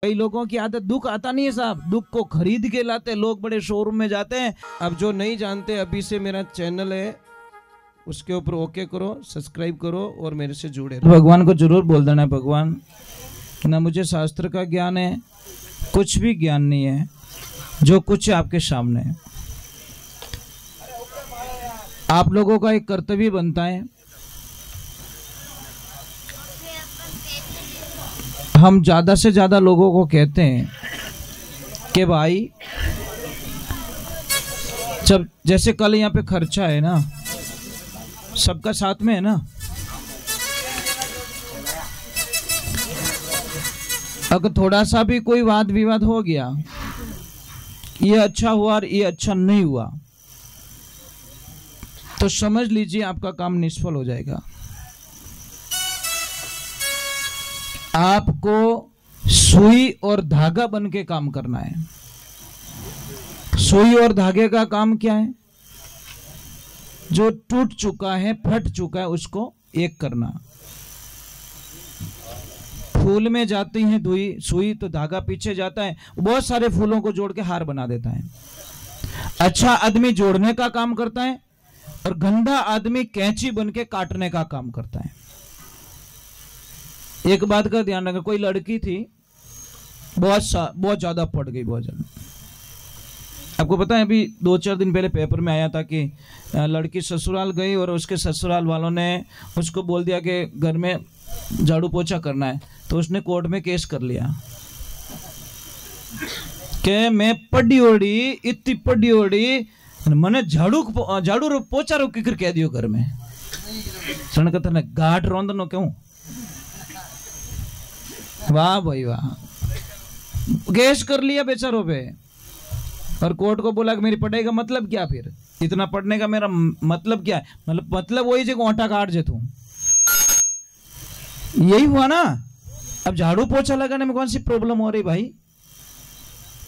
कई लोगों की आदत, दुख आता नहीं है साहब, दुख को खरीद के लाते हैं लोग, बड़े शोरूम में जाते हैं। अब जो नहीं जानते, अभी से मेरा चैनल है उसके ऊपर ओके करो, सब्सक्राइब करो और मेरे से जुड़े रहो। भगवान को जरूर बोल देना है, भगवान ना मुझे शास्त्र का ज्ञान है, कुछ भी ज्ञान नहीं है, जो कुछ है आपके सामने है। आप लोगों का एक कर्तव्य बनता है, हम ज्यादा से ज्यादा लोगों को कहते हैं कि भाई जब जैसे कल यहाँ पे खर्चा है ना, सबका साथ में है ना, अगर थोड़ा सा भी कोई वाद विवाद हो गया, ये अच्छा हुआ और ये अच्छा नहीं हुआ, तो समझ लीजिए आपका काम निष्फल हो जाएगा। आपको सुई और धागा बन के काम करना है। सुई और धागे का काम क्या है? जो टूट चुका है, फट चुका है, उसको एक करना। फूल में जाती है सुई, तो धागा पीछे जाता है, बहुत सारे फूलों को जोड़ के हार बना देता है। अच्छा आदमी जोड़ने का काम करता है और गंदा आदमी कैंची बन के काटने का काम करता है। एक बात का ध्यान रखना, कोई लड़की थी, बहुत ज्यादा पड़ गई, बहुत ज्यादा। आपको पता है अभी 2-4 दिन पहले पेपर में आया था कि लड़की ससुराल गई और उसके ससुराल वालों ने उसको बोल दिया कि घर में झाड़ू पोछा करना है, तो उसने कोर्ट में केस कर लिया कि मैं पढ़ी ओढ़ी, इतनी पढ़ी ओढ़ी, मैंने झाड़ू पोछा रो किकर कह दियो घर में। सुन कहता ना गाठ रोंदनो क्यों? वाह भाई वाह, केस कर लिया बेचारों पे। और कोर्ट को बोला कि मेरी पढ़ाई का मतलब क्या, फिर इतना पढ़ने का मेरा मतलब क्या है? मतलब वही जो ओंटा काट जे तू, यही हुआ ना। अब झाड़ू पोछा लगाने में कौन सी प्रॉब्लम हो रही भाई?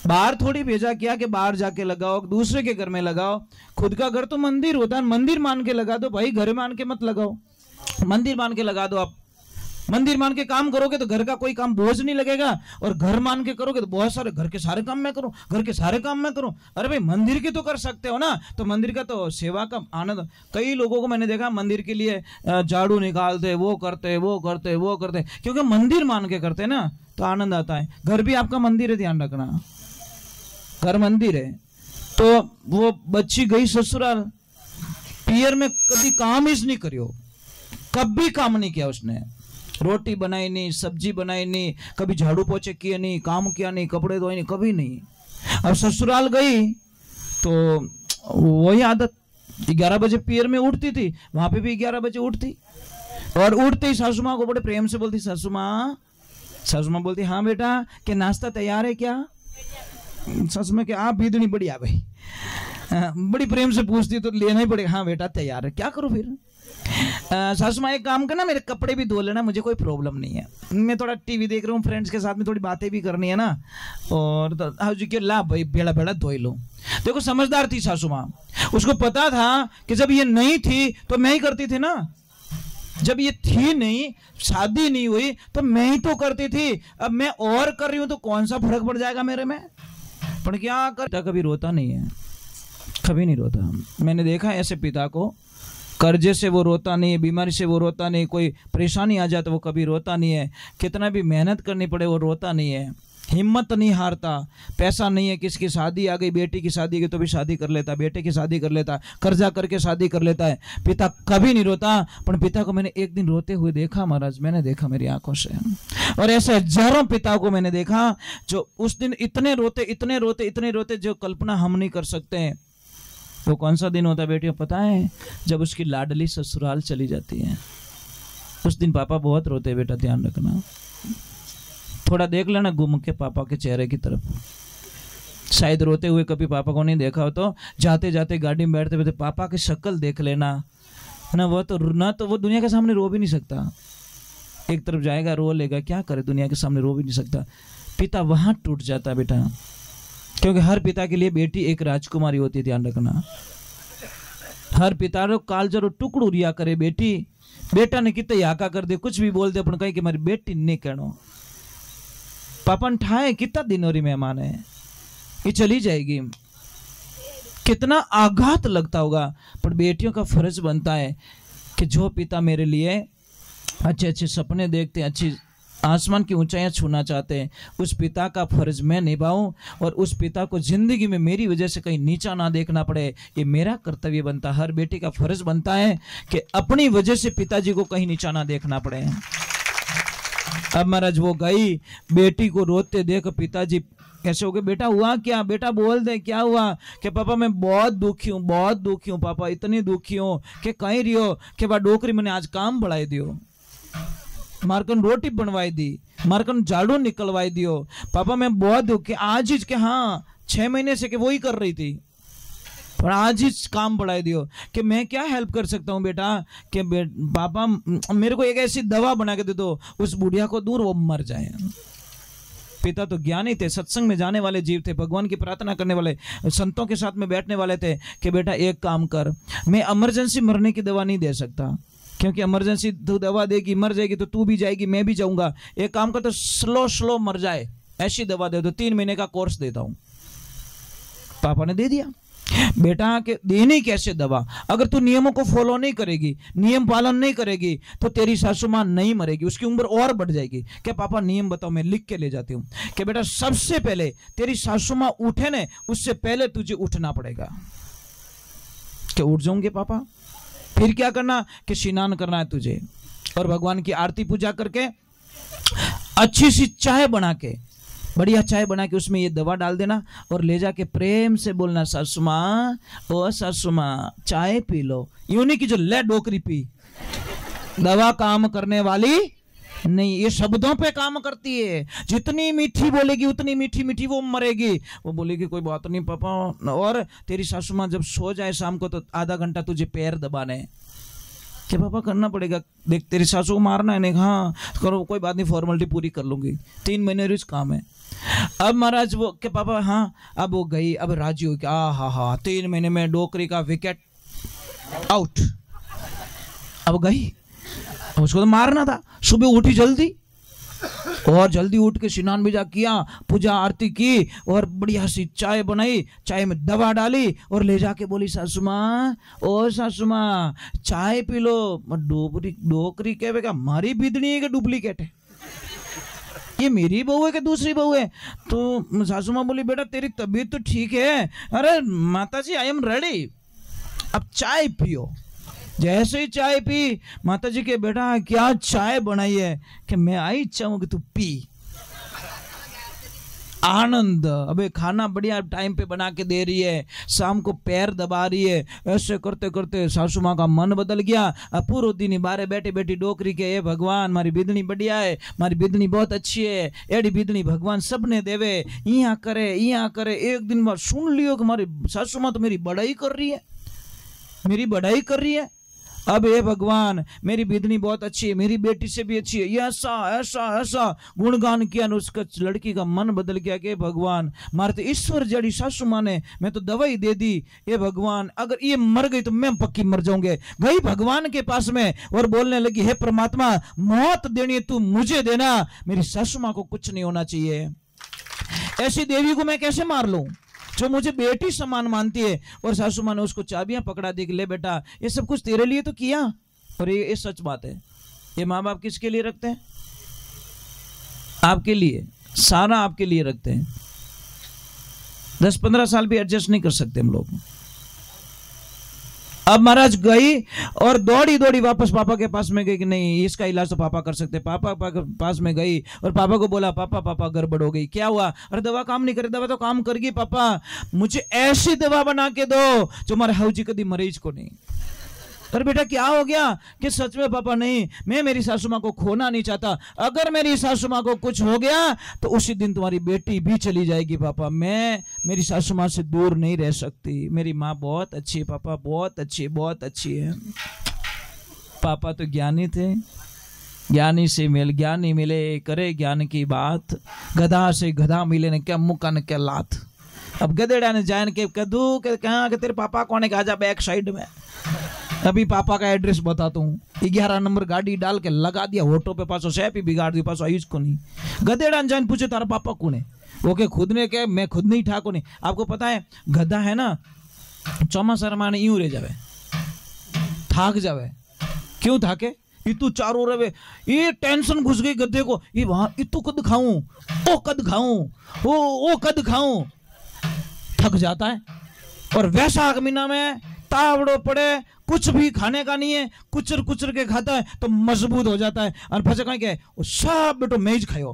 बाहर थोड़ी भेजा क्या कि बाहर जाके लगाओ, दूसरे के घर में लगाओ। खुद का घर तो मंदिर होता है, मंदिर मान के लगा दो भाई, घर मान के मत लगाओ, मंदिर मान के लगा दो। आप मंदिर मान के काम करोगे तो घर का कोई काम बोझ नहीं लगेगा, और घर मान के करोगे तो बहुत सारे घर के सारे काम मैं करूं, घर के सारे काम मैं करूं। अरे भाई मंदिर की तो कर सकते हो ना, तो मंदिर का तो सेवा का आनंद। कई लोगों को मैंने देखा मंदिर के लिए झाड़ू निकालते, वो करते, क्योंकि मंदिर मान के करते ना तो आनंद आता है। घर भी आपका मंदिर है, ध्यान रखना, घर मंदिर है। तो वो बच्ची गई ससुराल, पियर में कभी काम ही नहीं करियो, कभी काम नहीं किया उसने, रोटी बनाई नहीं, सब्जी बनाई नहीं, कभी झाड़ू पोछे किए नहीं, काम किया नहीं, कपड़े धोए नहीं, कभी नहीं। अब ससुराल गई तो वही आदत, 11 बजे पियर में उठती थी, वहां पे भी 11 बजे उठती, और उठते ही सासू माँ को बड़े प्रेम से बोलती, सासू माँ बोलती, हाँ बेटा कि नाश्ता तैयार है क्या? सासू माँ के आप भीदनी बढ़िया भाई, बड़ी प्रेम से पूछती तो लेना ही पड़ेगा, हाँ बेटा तैयार है। क्या करो फिर? सासू माँ एक काम करना, मेरे कपड़े भी धो लेना, मुझे कोई प्रॉब्लम नहीं है, मैं थोड़ा टीवी देख रहा हूँ, फ्रेंड्स के साथ में थोड़ी बातें भी करनी है ना, और तो ला भाई बेड़ा बेड़ा धो लो। देखो समझदार थी सासू माँ, उसको पता था कि जब ये नहीं थी तो मैं ही करती थी ना, जब ये थी नहीं, शादी नहीं हुई, तो मैं ही तो करती थी। अब मैं और कर रही हूँ तो कौन सा फर्क पड़ जाएगा मेरे में? पर क्या कर, कभी रोता नहीं है, कभी नहीं रोता। मैंने देखा ऐसे पिता को, कर्जे से वो रोता नहीं है, बीमारी से वो रोता नहीं, कोई परेशानी आ जाए तो वो कभी रोता नहीं है, कितना भी मेहनत करनी पड़े वो रोता नहीं है, हिम्मत नहीं हारता। पैसा नहीं है, किसकी शादी आ गई, बेटी की शादी गई तो भी शादी कर लेता, बेटे की शादी कर लेता, कर्जा करके शादी कर लेता है, पिता कभी नहीं रोता। पर पिता को मैंने एक दिन रोते हुए देखा महाराज, मैंने देखा मेरी आंखों से, और ऐसे हजारों पिता को मैंने देखा जो उस दिन इतने रोते जो कल्पना हम नहीं कर सकते हैं। वो कौन सा दिन होता है बेटियों पता है? जब उसकी लाडली ससुराल चली जाती है, उस दिन पापा बहुत रोते हैं, बेटा ध्यान रखना। थोड़ा देख लेना घूम के पापा के चेहरे की तरफ, शायद रोते हुए कभी पापा को नहीं देखा हो तो जाते जाते गाड़ी में बैठते बैठते पापा की शक्ल देख लेना ना। वो तो वो दुनिया के सामने रो भी नहीं सकता, एक तरफ जाएगा रो लेगा, क्या करे, दुनिया के सामने रो भी नहीं सकता। पिता वहां टूट जाता बेटा, क्योंकि हर पिता के लिए बेटी एक राजकुमारी होती है, ध्यान रखना। हर पिता रो कालजरो टुकड़ू रिया करे बेटी, बेटा ने कितने याका कर दे, कुछ भी बोल दे अपन कहीं कि हमारी बेटी नहीं कहनो। पापा ने ठाए कितना दिन और मेहमान है, ये चली जाएगी, कितना आघात लगता होगा। पर बेटियों का फर्ज बनता है कि जो पिता मेरे लिए अच्छे अच्छे सपने देखते हैं, अच्छी आसमान की ऊंचाइयां छूना चाहते हैं, उस पिता का फर्ज मैं निभाऊं और उस पिता को जिंदगी में मेरी वजह से कहीं नीचा ना देखना पड़े, ये मेरा कर्तव्य बनता है। हर बेटी का फर्ज बनता है कि अपनी वजह से पिताजी को कहीं नीचा ना देखना पड़े। अब महाराज वो गई, बेटी को रोते देख पिताजी कैसे हो गए, बेटा हुआ क्या, बेटा बोल दे क्या हुआ। कि पापा मैं बहुत दुखी हूँ, बहुत दुखी हूँ पापा, इतनी दुखी हूँ कि कहीं रियो कि बा डोकरी मैंने आज काम बढ़ाई दियो, मारकन रोटी बनवाई दी, मारकन झाड़ू निकलवाई दियो पापा, मैं बहुत दुखी आज ही। के हाँ 6 महीने से कि वो ही कर रही थी, पर आज ही काम बढ़ाई दियो। कि मैं क्या हेल्प कर सकता हूँ बेटा, कि पापा मेरे को एक ऐसी दवा बना के दे दो उस बुढ़िया को दूर वो मर जाए। पिता तो ज्ञानी थे, सत्संग में जाने वाले जीव थे, भगवान की प्रार्थना करने वाले, संतों के साथ में बैठने वाले थे। कि बेटा एक काम कर, मैं इमरजेंसी मरने की दवा नहीं दे सकता, क्योंकि इमरजेंसी तू दवा देगी मर जाएगी तो तू भी जाएगी मैं भी जाऊंगा। एक काम कर तो स्लो मर जाए ऐसी दवा दे दो, 3 महीने का कोर्स देता हूं। पापा ने दे दिया। बेटा के देने कैसे दवा, अगर तू नियमों को फॉलो नहीं करेगी, नियम पालन नहीं करेगी तो तेरी सासू मां नहीं मरेगी, उसकी उम्र और बढ़ जाएगी। क्या पापा नियम बताओ, मैं लिख के ले जाती हूँ। कि बेटा सबसे पहले तेरी सासू मां उठे ना, उससे पहले तुझे उठना पड़ेगा। क्या उठ जाऊंगे पापा, फिर क्या करना कि स्नान करना है तुझे, और भगवान की आरती पूजा करके अच्छी सी चाय बना के, बढ़िया चाय बना के उसमें ये दवा डाल देना और ले जाके प्रेम से बोलना, सासू मां ओ सासू मां चाय पी लो। यूं नहीं कि जो ले डोकरी पी, दवा काम करने वाली नहीं, ये शब्दों पे काम करती है। जितनी मीठी बोलेगी उतनी मीठी मीठी वो मरेगी। वो बोलेगी कोई बात नहीं पापा, और तेरी सासू मां जब सो जाए शाम को तो आधा घंटा तुझे पैर दबाने। क्या पापा करना पड़ेगा, देख तेरी सासू को मारना है नहीं, हाँ करो कोई बात नहीं फॉर्मेलिटी पूरी कर लूंगी, 3 महीने रिच काम है। अब महाराज वो के पापा हाँ, अब वो गई, अब राजी हो गया, हा 3 महीने में डोकरी का विकेट आउट। अब गई, उसको तो मारना था। सुबह उठी जल्दी, और जल्दी उठ के स्नान भी जा किया, पूजा आरती की और बढ़िया सी चाय बनाई, चाय में दवा डाली और ले जाके बोली, सासू मां ओ सासू मां चाय पी लो। डोकरी कहेगा हमारी बिदनी है कि डुप्लीकेट है, ये मेरी बहू है कि दूसरी बहू है। तो सासू मां बोली, बेटा तेरी तबीयत तो ठीक है। अरे माता जी आई एम रेडी, अब चाय पियो। जैसे ही चाय पी, माता जी के बेटा क्या चाय बनाई है, कि मैं आई चाहूँ कि तू पी। आनंद, अबे खाना बढ़िया टाइम पे बना के दे रही है, शाम को पैर दबा रही है। ऐसे करते करते सासू माँ का मन बदल गया। अब पूरे दिन बारे बैठी बैठी डोकरी के, ये भगवान मारी बिदनी बढ़िया है, मारी बिदनी बहुत अच्छी है, एडी बिदनी भगवान सबने देवे, यहाँ करे। एक दिन बाद सुन लियो कि हमारी सासू माँ तो मेरी बड़ाई कर रही है, मेरी बड़ाई कर रही है। अब ये भगवान मेरी बिदनी बहुत अच्छी है, मेरी बेटी से भी अच्छी है, ये ऐसा गुणगान किया, उसका लड़की का मन बदल गया कि भगवान मारते ईश्वर जड़ी सासू माँ ने, मैं तो दवाई दे दी, ये भगवान अगर ये मर गई तो मैं पक्की मर जाऊंगे। गई भगवान के पास में और बोलने लगी, हे परमात्मा मौत देनी है तू मुझे देना, मेरी सासू माँ को कुछ नहीं होना चाहिए। ऐसी देवी को मैं कैसे मार लूं जो मुझे बेटी समान मानती है। और सासू माँ ने उसको चाबियां पकड़ा दी कि ले बेटा ये सब कुछ तेरे लिए तो किया। और ये सच बात है, ये माँ बाप किसके लिए रखते हैं, आपके लिए, सारा आपके लिए रखते हैं। 10-15 साल भी एडजस्ट नहीं कर सकते हम लोग। अब महाराज गई और दौड़ी वापस पापा के पास में गई कि नहीं इसका इलाज तो पापा कर सकते। पापा के पास में गई और पापा को बोला, पापा गड़बड़ हो गई। क्या हुआ? अरे दवा काम नहीं करे। दवा तो काम करेगी पापा, मुझे ऐसी दवा बना के दो जो हमारे हाउजी कभी मरीज को नहीं। अरे बेटा क्या हो गया? कि सच में पापा नहीं, मैं मेरी सासू माँ को खोना नहीं चाहता। अगर मेरी सासू माँ को कुछ हो गया तो उसी दिन तुम्हारी बेटी भी चली जाएगी पापा। मैं मेरी सासू माँ से दूर नहीं रह सकती। मेरी माँ बहुत अच्छी है पापा, बहुत अच्छी है। पापा तो ज्ञानी थे, ज्ञानी से ज्ञानी मिले करे ज्ञान की बात, गधा से गधा मिले ने क्या मुक्का ने क्या लात। अब गधेड़ा ने जान के कदू के कहा कि तेरे पापा कौन है, आजा बैक साइड में। अभी पापा का एड्रेस बताता हूँ, 11 नंबर गाड़ी डाल के लगा दिया होटो पे, पासो शैपी बिगाड़ दी, पासो आयुष को नहीं। गधेड़ा जान पूछे तारा पापा कौन है, वो के खुद ने कहे मैं खुद नहीं ठाको नहीं। आपको पता है गधा है ना, चौमासा माने यूं रह जावे, थाक जावे। क्यों थाके? इतू चारों रवे, ये टेंशन घुस गई गधे को, ये वहां इतू कद खाऊं, ओ कद खाऊं, ओ कद खाऊं, थक जाता है। और वैशाख महीना में तावड़ो पड़े, कुछ भी खाने का नहीं है, कुचर कुचर के खाता है तो मजबूत हो जाता है। और फंसे कहीं क्या वो सब बेटो मेज खाओ,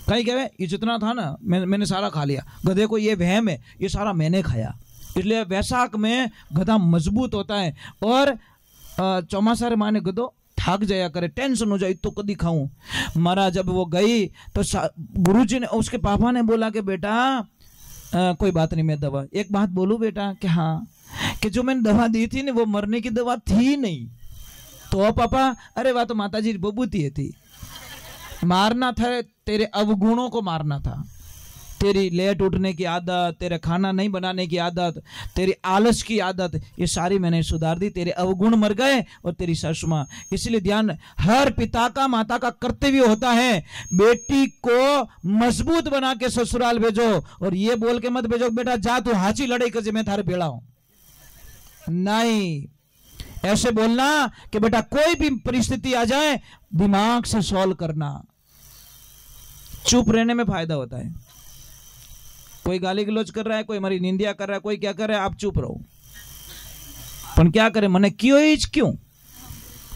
कहीं क्या ये जितना था ना मैंने सारा खा लिया। गधे को ये वहम है ये सारा मैंने खाया, इसलिए वैशाख में गधा मजबूत होता है। और चौमासा रे माने गधो थाक जाया करे, टेंशन हो जाए तो कदी खाऊं। मारा जब वो गई तो गुरुजी ने, उसके पापा ने बोला कि बेटा कोई बात नहीं, मैं दवा एक बात बोलूं बेटा कि हाँ, कि जो मैंने दवा दी थी ना वो मरने की दवा थी नहीं। तो पापा, अरे वाह तो माताजी बबूती थी, मारना था तेरे अवगुणों को, मारना था तेरी लेट उठने की आदत, तेरे खाना नहीं बनाने की आदत, तेरी आलस की आदत, ये सारी मैंने सुधार दी, तेरे अवगुण मर गए और तेरी ससुमा। इसलिए ध्यान, हर पिता का माता का कर्तव्य होता है बेटी को मजबूत बना के ससुराल भेजो। और ये बोल के मत भेजो बेटा जा तू हाची लड़ाई कर मैं थारे बेड़ा हूं, नहीं। ऐसे बोलना कि बेटा कोई भी परिस्थिति आ जाए दिमाग से सॉल्व करना। चुप रहने में फायदा होता है। कोई गाली गलौज कर रहा है, कोई हमारी निंदिया कर रहा है, कोई क्या कर रहा है, आप चुप रहो। पर क्या करे, मने क्यों,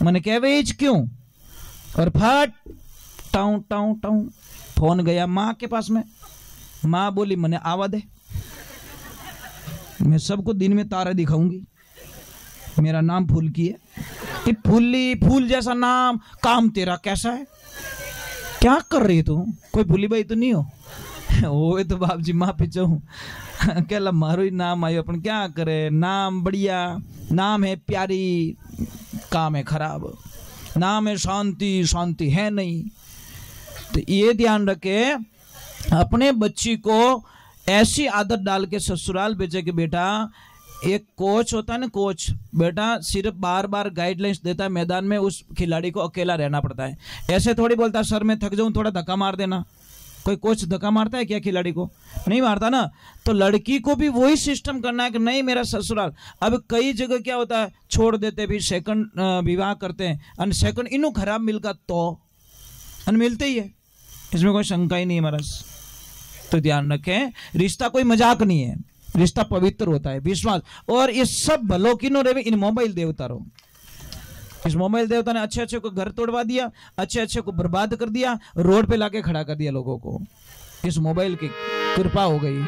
मने कहवे क्यों। और फट टाऊ टाऊ टाऊ फोन गया माँ के पास में, माँ बोली मने आवा दे, मैं सबको दिन में तारा दिखाऊंगी, मेरा नाम फुल्की है, कि फुल्ली फूल जैसा नाम, काम तेरा कैसा है, क्या कर रही तू, कोई भूली भाई तो नहीं हो। वो तो बाप जी माँ पीछे हूँ, कहला मारो ही नाम आयो, अपन क्या करे, नाम बढ़िया, नाम है प्यारी, काम है खराब, नाम है शांति, शांति है नहीं। तो ये ध्यान रखे, अपने बच्ची को ऐसी आदत डाल के ससुराल भेजे कि बेटा, एक कोच होता है ना, कोच बेटा सिर्फ बार बार गाइडलाइंस देता है, मैदान में उस खिलाड़ी को अकेला रहना पड़ता है। ऐसे थोड़ी बोलता सर मैं थक जाऊं थोड़ा धक्का मार देना। कोई कोच धक्का मारता है क्या खिलाड़ी को? नहीं मारता ना। तो लड़की को भी वही सिस्टम करना है कि नहीं मेरा ससुराल। अब कई जगह क्या होता है, छोड़ देते भी, सेकंड विवाह करते हैं, अन सेकंड इन्हों खराब मिलका तो अन मिलते ही है, इसमें कोई शंका ही नहीं है महाराज। तो ध्यान रखें, रिश्ता कोई मजाक नहीं है, रिश्ता पवित्र होता है, विश्वास। और ये सब भलो किनो रे इन मोबाइल देवता रो, इस मोबाइल देवता ने अच्छे अच्छे को घर तोड़वा दिया, अच्छे अच्छे को बर्बाद कर दिया, रोड पे लाके खड़ा कर दिया लोगों को। इस मोबाइल की कृपा हो गई।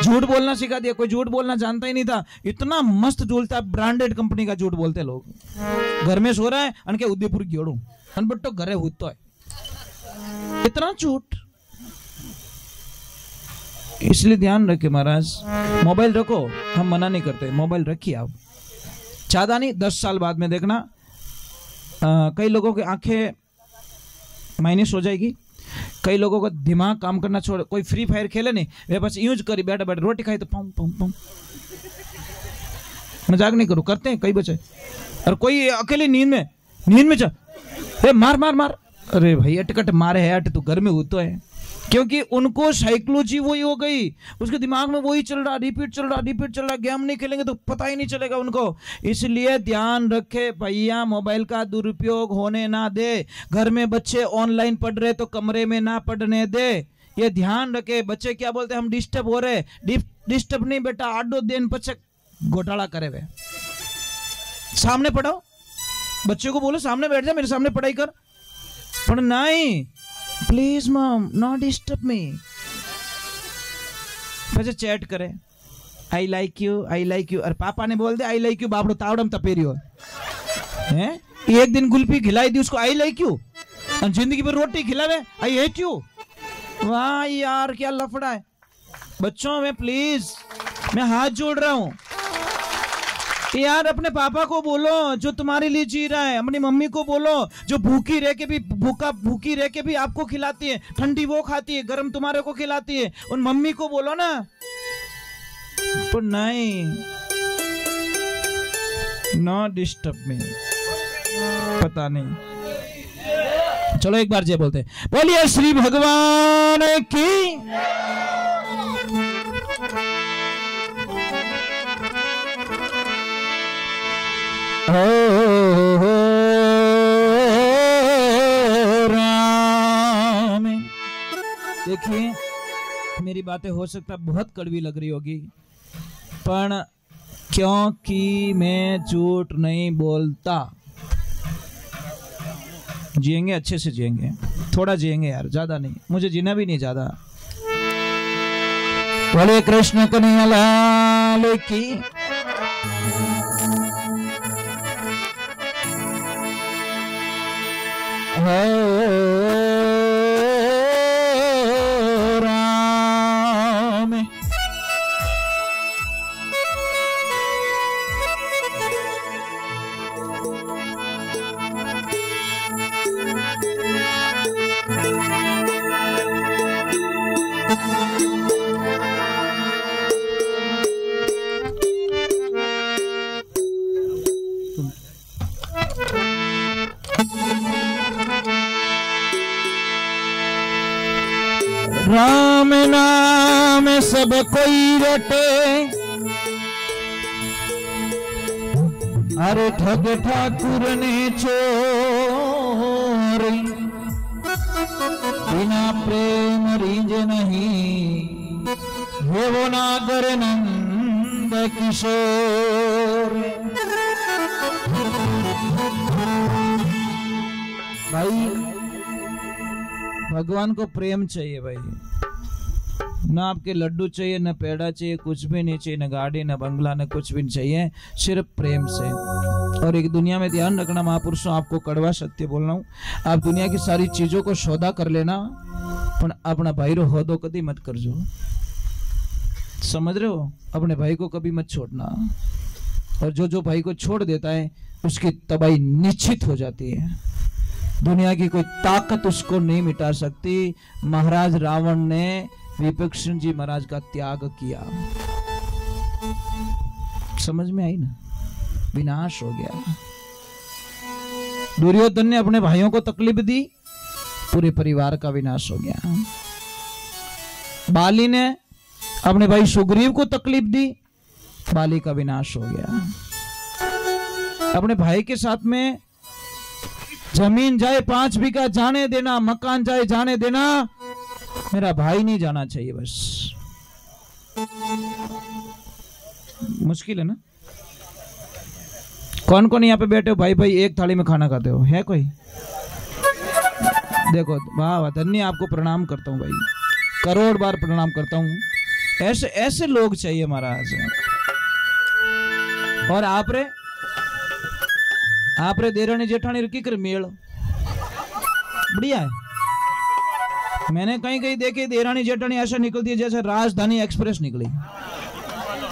झूठ बोलना सिखा दिया, कोई झूठ बोलना जानता ही नहीं था, इतना मस्त झूलता, ब्रांडेड कंपनी का झूठ बोलते लोग। घर में सो रहा है अनके उदयपुर जोड़ू अनबट्टो घरे होता है, इतना झूठ। इसलिए ध्यान रखे महाराज, मोबाइल रखो, हम मना नहीं करते, मोबाइल रखिए आप, ज्यादा नहीं, 10 साल बाद में देखना कई लोगों की आंखें माइनस हो जाएगी, कई लोगों का दिमाग काम करना छोड़, कोई फ्री फायर खेले नहीं वे बस यूज करी बैठे बैठे, रोटी खाई तो पम पम पम, मजाक नहीं करो, करते हैं कई बच्चे। और कोई अकेले नींद में चल मार मार मार, अरे भाई अटकट मारे है अट, तो घर में होता है, क्योंकि उनको साइकोलॉजी वही हो गई, उसके दिमाग में वही चल रहा, रिपीट चल रहा। गेम नहीं खेलेंगे तो पता ही नहीं चलेगा उनको। इसलिए ध्यान रखे भैया, मोबाइल का दुरुपयोग होने ना दे। घर में बच्चे ऑनलाइन पढ़ रहे तो कमरे में ना पढ़ने दे, ये ध्यान रखे। बच्चे क्या बोलते हैं, हम डिस्टर्ब हो रहे, डिस्टर्ब नहीं बेटा, 8 दिन पचे घोटाला करे वे, सामने पढ़ो, बच्चे को बोलो सामने बैठ जा, मेरे सामने पढ़ाई कर, पर नहीं, please mom not disturb me. फिर चैट करे, आई लाइक यू, और पापा ने बोल दे आई लाइक यू, बापड़ो तावड़म तपेरियो है। एक दिन गुल्फी खिलाई दी उसको आई लाइक यू, और जिंदगी भर रोटी खिलावे आई हेट यू। वाह यार क्या लफड़ा है। बच्चों में प्लीज मैं हाथ जोड़ रहा हूं यार, अपने पापा को बोलो जो तुम्हारे लिए जी रहा है, अपनी मम्मी को बोलो जो भूखी रह के भी आपको खिलाती है, ठंडी वो खाती है, गर्म तुम्हारे को खिलाती है, उन मम्मी को बोलो ना। तो नहीं, नो डिस्टर्ब मी, पता नहीं। चलो एक बार जय बोलते हैं, बोलिए श्री भगवान की। राम। देखिए मेरी बातें हो सकता है बहुत कड़वी लग रही होगी, पर क्योंकि मैं झूठ नहीं बोलता। जिएंगे अच्छे से जिएंगे, थोड़ा जिएंगे यार, ज्यादा नहीं, मुझे जीना भी नहीं ज्यादा। बोले कृष्ण कन्हैया लाल की। राम। राम नाम सब कोई रटे, अरे ठग ठाकुर ने चोरी, बिना प्रेम रीज नहीं, ये वो नागर नंद किशोर। भाई भगवान को प्रेम चाहिए भाई, ना आपके लड्डू चाहिए, ना पेड़ा चाहिए, कुछ भी नहीं चाहिए, ना गाड़ी, ना बंगला, ना कुछ भी नहीं चाहिए, सिर्फ प्रेम से। और एक दुनिया में ध्यान रखना महापुरुषों, आपको कड़वा सत्य बोल रहा हूँ, आप दुनिया की सारी चीजों को सौदा कर लेना, पर अपना भाई रो होदो कभी मत कर जो, समझ रहे हो? अपने भाई को कभी मत छोड़ना, और जो जो भाई को छोड़ देता है उसकी तबाही निश्चित हो जाती है। दुनिया की कोई ताकत उसको नहीं मिटा सकती। महाराज रावण ने विपक्षण जी महाराज का त्याग किया, समझ में आई ना? विनाश हो गया। दुर्योधन ने अपने भाइयों को तकलीफ दी, पूरे परिवार का विनाश हो गया। बाली ने अपने भाई सुग्रीव को तकलीफ दी, बाली का विनाश हो गया। अपने भाई के साथ में जमीन जाए 5 बीघा जाने देना, मकान जाए जाने देना, मेरा भाई नहीं जाना चाहिए, बस। मुश्किल है ना? कौन कौन यहाँ पे बैठे हो भाई भाई एक थाली में खाना खाते हो? है कोई? देखो, वाह वाह, धन्य, आपको प्रणाम करता हूँ भाई, करोड़ बार प्रणाम करता हूँ। ऐसे ऐसे लोग चाहिए महाराज। और आप रे देरानी जेठानी रखी कर मेल बढ़िया है। मैंने कहीं कहीं देखे देरानी जेठानी ऐसा निकलती है जैसे राजधानी एक्सप्रेस निकली,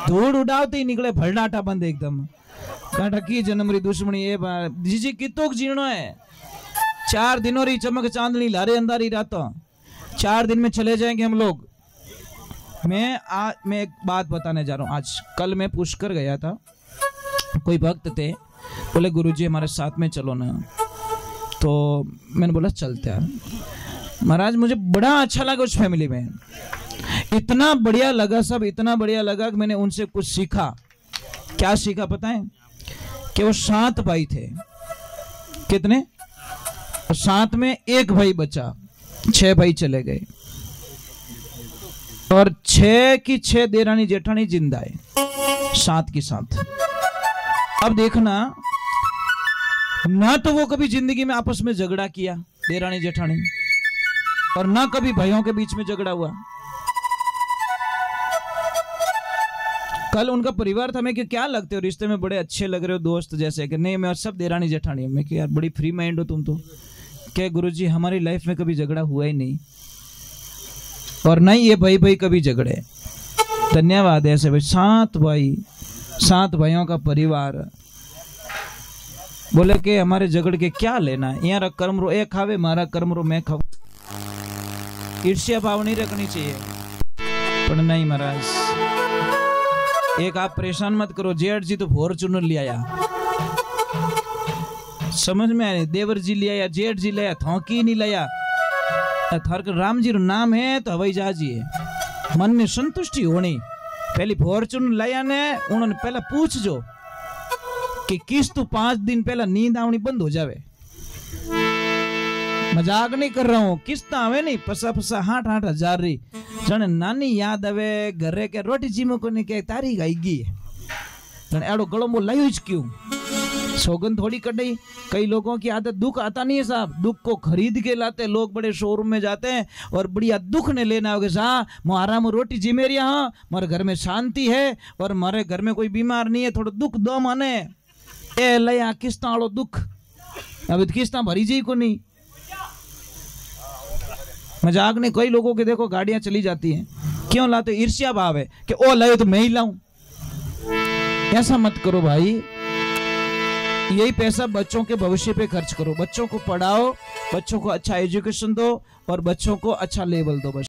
धूल उड़ावते ही निकले, भरनाटा बंद एकदम। काटा की जन्मरी दुश्मनी ये जी कितोक जीणो है। 4 दिनों री चमक चांदनी लारे अंधारी रातों, 4 दिन में चले जाएंगे हम लोग। मैं एक बात बताने जा रहा हूँ। आज कल मैं पुष्कर गया था, कोई भक्त थे, बोले गुरुजी हमारे साथ में चलो ना, तो मैंने बोला चलते हैं। महाराज मुझे बड़ा अच्छा लगा उस फैमिली में, इतना बढ़िया लगा, सब इतना बढ़िया लगा कि मैंने उनसे कुछ सीखा। क्या सीखा पता है? कि वो 7 भाई थे। कितने? 7 में एक भाई बचा, 6 भाई चले गए, और 6 की 6 देरानी जेठानी जिंदा है, 7 की 7। अब देखना ना, तो वो कभी जिंदगी में आपस में झगड़ा किया देरानी जेठानी, और ना कभी भाइयों के बीच में झगड़ा हुआ। कल उनका परिवार था, मैं कि क्या लगते हो, रिश्ते में बड़े अच्छे लग रहे हो, दोस्त जैसे। कि नहीं, मैं सब देरानी जेठानी। मैं कि यार बड़ी फ्री माइंड हो तुम तो। क्या गुरुजी हमारी लाइफ में कभी झगड़ा हुआ ही नहीं, और नहीं ये भाई भाई कभी झगड़े। धन्यवाद ऐसे भाई, 7 भाई, 7 भाइयों का परिवार। बोले कि हमारे झगड़ के क्या लेना है, यार कर्म रो एक खावे, मारा कर्म रो मैं खाऊं। ईर्ष्या भाव नहीं रखनी चाहिए, पर नहीं महाराज। एक आप परेशान मत करो, जेठ जी तो फॉर्च्यूनर ले आया, समझ में आया? देवर जी लिया या जेठ जी लिया, थौकी नहीं लिया। थरक राम जी रो नाम है तो हवाई जहाज ही है। मन में संतुष्टि होनी। पहली फॉर्चून लाया ने उन्होंने पहला पूछ जो कि किस्त 5 दिन पहला नींद आवनी बंद हो जावे। मजाक नहीं कर रहा हूँ, किस्त आवे नहीं पसा पसा 8,000 री जने नानी याद आवे घरे के रोटी जीमो को ने के तारीख आई गई जने एड़ो गड़ोमो लायो ज क्यों सौगंध थोड़ी कटई। कई लोगों की आदत दुख आता नहीं है साहब, दुख को खरीद के लाते। लोग बड़े शोरूम में जाते हैं और बढ़िया दुख ने लेना होगा सा मारा में रोटी जिमे रिया हाँ मारे घर में शांति है और मारे घर में कोई बीमार नहीं है, थोड़ा दुख दो माने ए लया किस्ता वालो दुख। अब किस्ता भरी जी को नहीं, मजाक नहीं। कई लोगों के देखो गाड़ियां चली जाती हैं, क्यों लाते? ईर्ष्या भाव है कि ओ लाए तो मैं ही लाऊं। ऐसा मत करो भाई, यही पैसा बच्चों के भविष्य पे खर्च करो। बच्चों को पढ़ाओ, बच्चों को अच्छा एजुकेशन दो और बच्चों को अच्छा लेवल दो।